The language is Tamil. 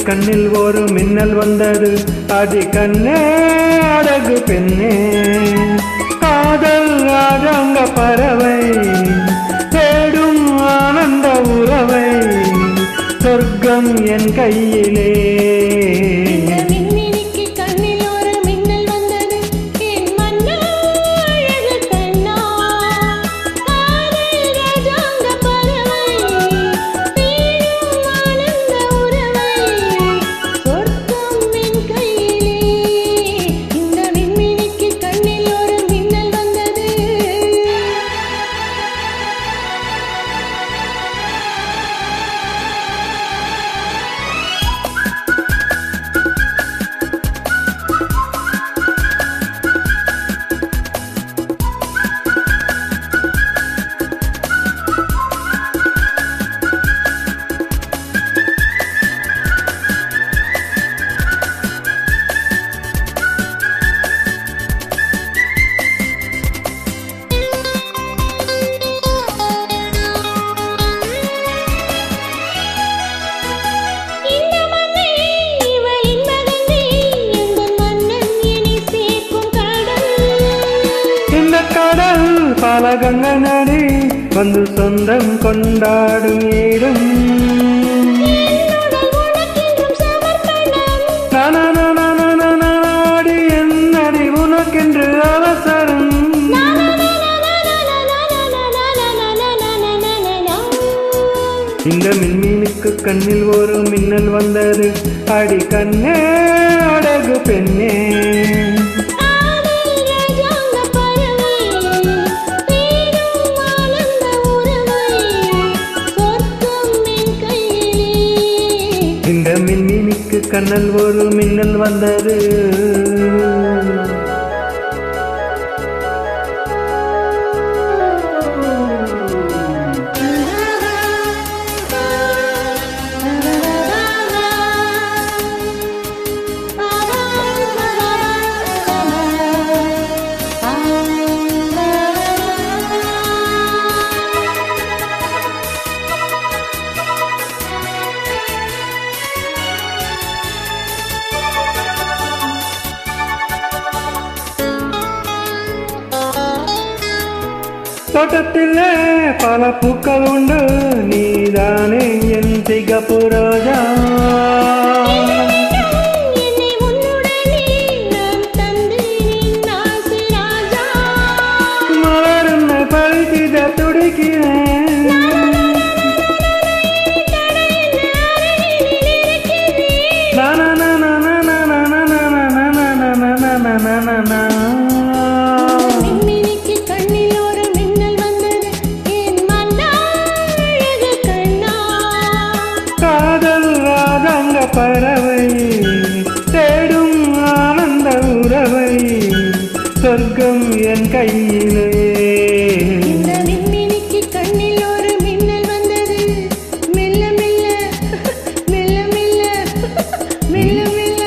கண்ணில் ஒரு மின்னல் வந்தது. அடி கண்ணே அழகு பெண்ணே, காதல் ராஜாங்க பறவை தேடும் ஆனந்த உறவை, சொர்க்கம் என் கையிலே. பல கங்கை நதி வந்து சொந்தம் கொண்டாடும் ஈடும், நாடி என்னடி உனக்கென்று அவசரம். இந்த மின்மீனுக்கு கண்ணில் ஒரு மின்னல் வந்தது. அடி கண்ணே அழகு பெண்ணே, இந்த மின்மினிக்கு கண்ணல் ஒரு மின்னல் வந்தது. தோட்டத்திலே பல பூக்கள் உண்டு, நீதானே என் சிகப்பு ரோஜா. மலர் உன்னை பறித்திட துடிக்கிறேன், பறவை தேடும் ஆனந்த உறவை, சொர்க்கம் என் கையிலே. இந்த மின்மினிக்கு கண்ணில் ஒரு மின்னல் வந்தது. மெல்ல மெல்ல மெல்ல மெல்ல மெல்ல மெல்ல